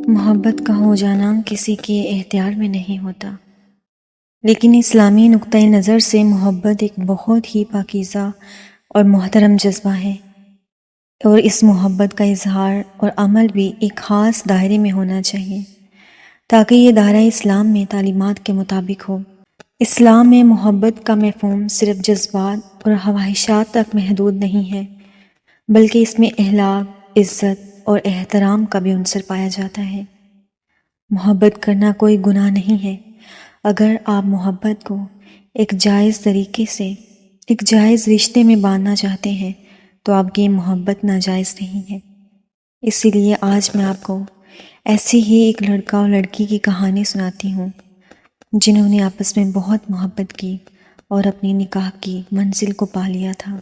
محبت کا ہو جانا کسی کے اختیار میں نہیں ہوتا، لیکن اسلامی نقطہ نظر سے محبت ایک بہت ہی پاکیزہ اور محترم جذبہ ہے، اور اس محبت کا اظہار اور عمل بھی ایک خاص دائرے میں ہونا چاہیے تاکہ یہ دائرہ اسلام میں تعلیمات کے مطابق ہو۔ اسلام میں محبت کا مفہوم صرف جذبات اور خواہشات تک محدود نہیں ہے، بلکہ اس میں اخلاق، عزت اور احترام کا بھی عنصر پایا جاتا ہے۔ محبت کرنا کوئی گناہ نہیں ہے۔ اگر آپ محبت کو ایک جائز طریقے سے ایک جائز رشتے میں باندھنا چاہتے ہیں تو آپ کی محبت ناجائز نہیں ہے۔ اسی لیے آج میں آپ کو ایسی ہی ایک لڑکا اور لڑکی کی کہانی سناتی ہوں جنہوں نے آپس میں بہت محبت کی اور اپنی نکاح کی منزل کو پا لیا تھا۔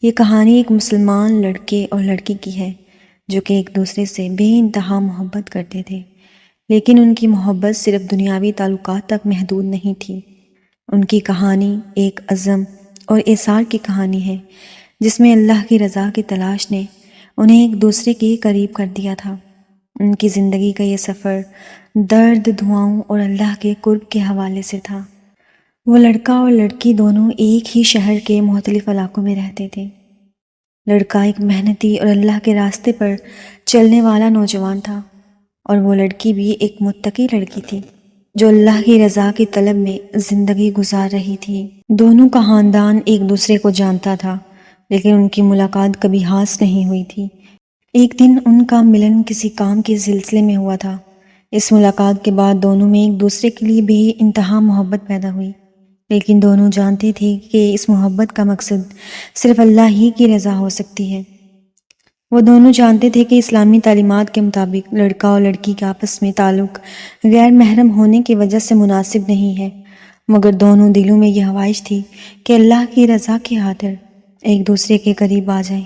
یہ کہانی ایک مسلمان لڑکے اور لڑکی کی ہے جو کہ ایک دوسرے سے بے انتہا محبت کرتے تھے، لیکن ان کی محبت صرف دنیاوی تعلقات تک محدود نہیں تھی۔ ان کی کہانی ایک عزم اور ایثار کی کہانی ہے جس میں اللہ کی رضا کی تلاش نے انہیں ایک دوسرے کے قریب کر دیا تھا۔ ان کی زندگی کا یہ سفر درد، دعاؤں اور اللہ کے قرب کے حوالے سے تھا۔ وہ لڑکا اور لڑکی دونوں ایک ہی شہر کے مختلف علاقوں میں رہتے تھے۔ لڑکا ایک محنتی اور اللہ کے راستے پر چلنے والا نوجوان تھا، اور وہ لڑکی بھی ایک متقی لڑکی تھی جو اللہ کی رضا کی طلب میں زندگی گزار رہی تھی۔ دونوں کا خاندان ایک دوسرے کو جانتا تھا، لیکن ان کی ملاقات کبھی خاص نہیں ہوئی تھی۔ ایک دن ان کا ملن کسی کام کے سلسلے میں ہوا تھا۔ اس ملاقات کے بعد دونوں میں ایک دوسرے کے لیے بے انتہا محبت پیدا ہوئی، لیکن دونوں جانتے تھے کہ اس محبت کا مقصد صرف اللہ ہی کی رضا ہو سکتی ہے۔ وہ دونوں جانتے تھے کہ اسلامی تعلیمات کے مطابق لڑکا اور لڑکی کے آپس میں تعلق غیر محرم ہونے کی وجہ سے مناسب نہیں ہے، مگر دونوں دلوں میں یہ خواہش تھی کہ اللہ کی رضا کی خاطر ایک دوسرے کے قریب آ جائیں۔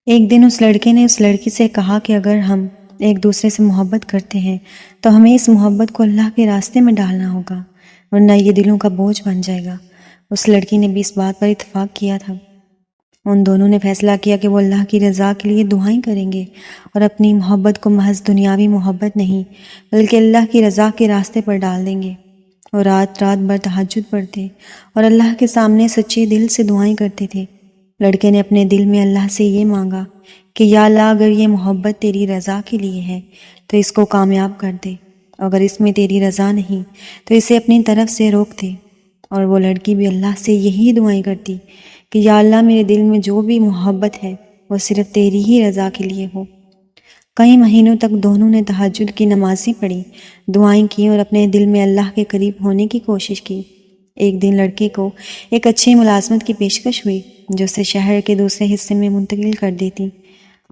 ایک دن اس لڑکے نے اس لڑکی سے کہا کہ اگر ہم ایک دوسرے سے محبت کرتے ہیں تو ہمیں اس محبت کو اللہ کے راستے میں ڈالنا ہوگا، ورنہ یہ دلوں کا بوجھ بن جائے گا۔ اس لڑکی نے بھی اس بات پر اتفاق کیا تھا۔ ان دونوں نے فیصلہ کیا کہ وہ اللہ کی رضا کے لیے دعائیں کریں گے اور اپنی محبت کو محض دنیاوی محبت نہیں بلکہ اللہ کی رضا کے راستے پر ڈال دیں گے۔ وہ رات رات بھر تہجد پڑھتے اور اللہ کے سامنے سچے دل سے دعائیں کرتے تھے۔ لڑکے نے اپنے دل میں اللہ سے یہ مانگا کہ یا اللہ، اگر یہ محبت تیری رضا کے لیے ہے تو اس کو کامیاب کر دے، اگر اس میں تیری رضا نہیں تو اسے اپنی طرف سے روک دے۔ اور وہ لڑکی بھی اللہ سے یہی دعائیں کرتی کہ یا اللہ، میرے دل میں جو بھی محبت ہے وہ صرف تیری ہی رضا کے لیے ہو۔ کئی مہینوں تک دونوں نے تہجد کی نمازیں پڑھی، دعائیں کی اور اپنے دل میں اللہ کے قریب ہونے کی کوشش کی۔ ایک دن لڑکے کو ایک اچھی ملازمت کی پیشکش ہوئی جو اسے شہر کے دوسرے حصے میں منتقل کر دیتی۔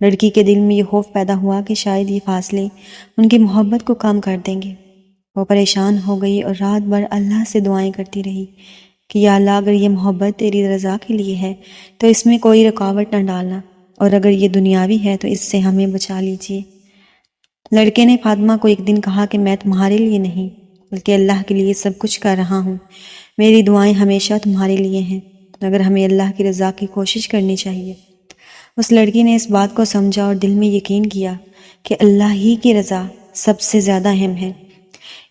لڑکی کے دل میں یہ خوف پیدا ہوا کہ شاید یہ فاصلے ان کی محبت کو کم کر دیں گے۔ وہ پریشان ہو گئی اور رات بھر اللہ سے دعائیں کرتی رہی کہ یا اللہ، اگر یہ محبت تیری رضا کے لیے ہے تو اس میں کوئی رکاوٹ نہ ڈالنا، اور اگر یہ دنیاوی ہے تو اس سے ہمیں بچا لیجیے۔ لڑکے نے فاطمہ کو ایک دن کہا کہ میں تمہارے لیے نہیں بلکہ اللہ کے لیے سب کچھ کر رہا ہوں، میری دعائیں ہمیشہ تمہارے لیے ہیں، اگر ہمیں اللہ کی رضا کی کوشش کرنی چاہیے۔ اس لڑکی نے اس بات کو سمجھا اور دل میں یقین کیا کہ اللہ ہی کی رضا سب سے زیادہ اہم ہے۔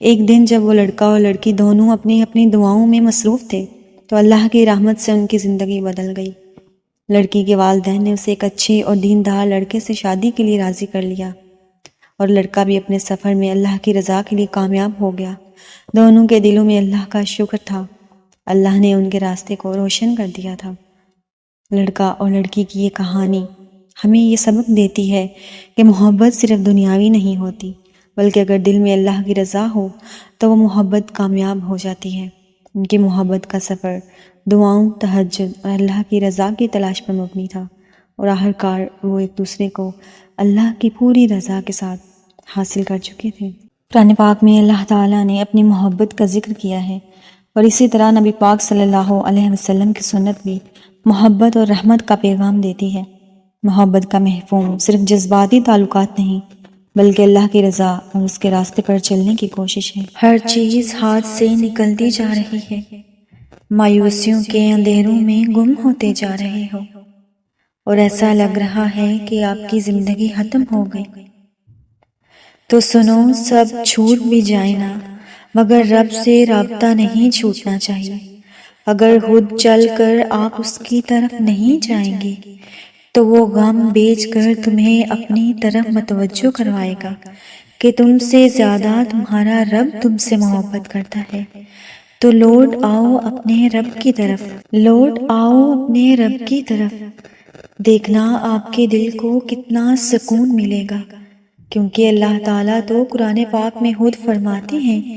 ایک دن جب وہ لڑکا اور لڑکی دونوں اپنی اپنی دعاؤں میں مصروف تھے تو اللہ کی رحمت سے ان کی زندگی بدل گئی۔ لڑکی کے والدین نے اسے ایک اچھے اور دیندار لڑکے سے شادی کے لیے راضی کر لیا، اور لڑکا بھی اپنے سفر میں اللہ کی رضا کے لیے کامیاب ہو گیا۔ دونوں کے دلوں میں اللہ کا شکر تھا، اللہ نے ان کے راستے کو روشن کر دیا تھا۔ لڑکا اور لڑکی کی یہ کہانی ہمیں یہ سبق دیتی ہے کہ محبت صرف دنیاوی نہیں ہوتی، بلکہ اگر دل میں اللہ کی رضا ہو تو وہ محبت کامیاب ہو جاتی ہے۔ ان کی محبت کا سفر دعاؤں، تہجد اور اللہ کی رضا کی تلاش پر مبنی تھا، اور آخرکار وہ ایک دوسرے کو اللہ کی پوری رضا کے ساتھ حاصل کر چکے تھے۔ قرآن پاک میں اللہ تعالیٰ نے اپنی محبت کا ذکر کیا ہے، اور اسی طرح نبی پاک صلی اللہ علیہ وسلم کی سنت بھی محبت اور رحمت کا پیغام دیتی ہے۔ محبت کا مفہوم صرف جذباتی تعلقات نہیں بلکہ اللہ کی رضا اور اس کے راستے پر چلنے کی کوشش ہے۔ ہر چیز ہاتھ سے نکلتی جا رہی ہے، مایوسیوں کے اندھیروں میں گم ہوتے جا رہے ہو، اور ایسا لگ رہا ہے کہ آپ کی زندگی ختم ہو گئی۔ تو سنو، سب چھوٹ بھی جائے نا، مگر رب سے رابطہ نہیں چھوٹنا چاہیے۔ اگر خود چل کر آپ اس کی طرف نہیں جائیں گے تو وہ غم بیچ کر تمہیں اپنی طرف متوجہ کروائے گا کہ تم سے زیادہ تمہارا رب تم سے محبت کرتا ہے۔ تو لوٹ آؤ اپنے رب کی طرف، لوٹ آؤ اپنے رب کی طرف، دیکھنا آپ کے دل کو کتنا سکون ملے گا، کیونکہ اللہ تعالیٰ تو قرآن پاک میں خود فرماتے ہیں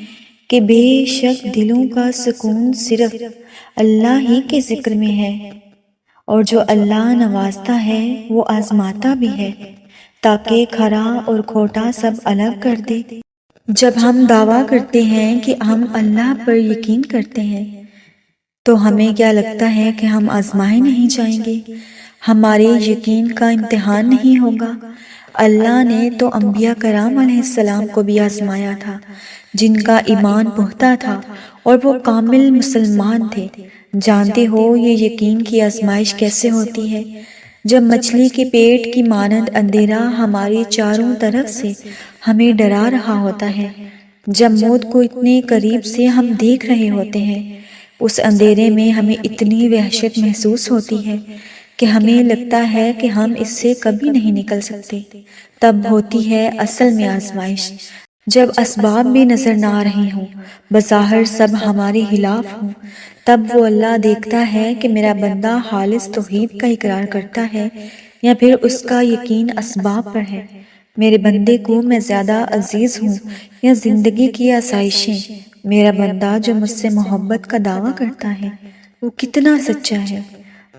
کہ بے شک دلوں کا سکون صرف اللہ ہی کے ذکر میں ہے، اور جو اللہ نوازتا ہے وہ آزماتا بھی ہے تاکہ کھرا اور کھوٹا سب الگ کر دے۔ جب ہم دعویٰ کرتے ہیں کہ ہم اللہ پر یقین کرتے ہیں تو ہمیں کیا لگتا ہے کہ ہم آزمائے نہیں جائیں گے، ہمارے یقین کا امتحان نہیں ہوگا؟ اللہ نے تو انبیاء کرام علیہ السلام کو بھی آزمایا تھا، جن کا ایمان پختہ تھا اور وہ کامل مسلمان تھے۔ جانتے ہو یہ یقین کی آزمائش کیسے ہوتی ہے؟ جب مچھلی کے پیٹ کی مانند اندھیرا ہماری چاروں طرف سے ہمیں ڈرا رہا ہوتا ہے، جب موت کو اتنے قریب سے ہم دیکھ رہے ہوتے ہیں، اس اندھیرے میں ہمیں اتنی وحشت محسوس ہوتی ہے کہ ہمیں لگتا ہے کہ ہم اس سے کبھی نہیں نکل سکتے۔ تب ہوتی ہے اصل میں آزمائش، جب اسباب بھی نظر نہ آ رہی ہوں، بظاہر سب ہمارے خلاف ہوں، تب وہ اللہ دیکھتا ہے کہ میرا بندہ خالص توحید کا اقرار کرتا ہے یا پھر اس کا یقین اسباب پر ہے۔ میرے بندے کو میں زیادہ عزیز ہوں یا زندگی کی آسائشیں؟ میرا بندہ جو مجھ سے محبت کا دعویٰ کرتا ہے وہ کتنا سچا ہے؟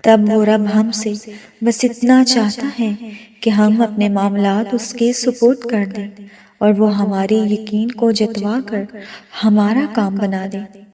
تب وہ رب ہم سے بس اتنا چاہتا ہے کہ ہم اپنے معاملات اس کے سپرد کر دیں اور وہ ہمارے یقین کو جتوا کر ہمارا کام بنا دے۔